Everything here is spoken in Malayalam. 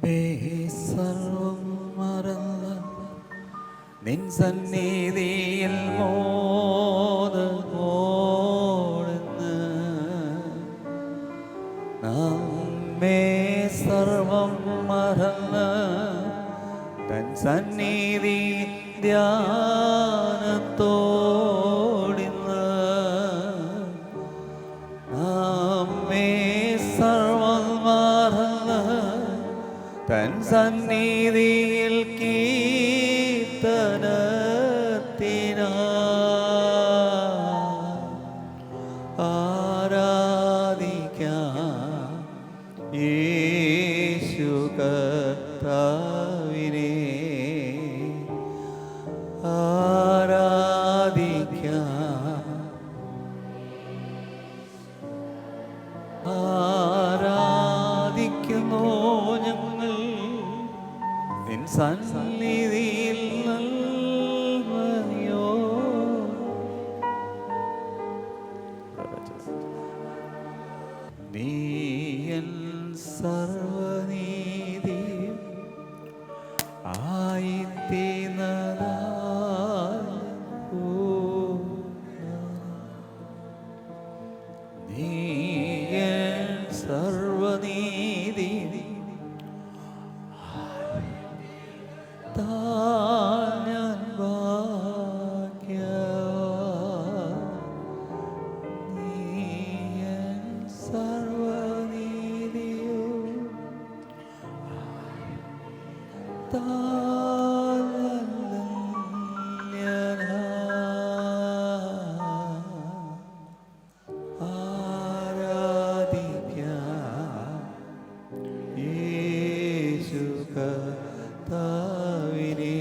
മുൻപേ സർവം മറന്ന് നിൻ സന്നിധിയിൽ മോദമോടുന്ന് നമ്മെ സർവം മറന്ന് തൻ സന്നിധി ധ്യാനത്തോടിന്ന് നമ്മെ സർവം മറന്ന് തൻ സന്നിധിയിൽ കീർത്തനത്തിനാ ആരാധിക്കാം യേശു കർത്താവിനെ ആരാധിക്കുന്നു ഞങ്ങൾ നിൻ സന്നിധിയിൽ നൽകിയോ നീ എൻ സർവനീതിയും ആയിത്തീർന്നതാ നീ എൻ സർവനീതി താൻ ഭാഗ്യവാൻ നീ എൻ സർവനീതിയും ആരാധിക്കാം യേശു കർത്താവിനെ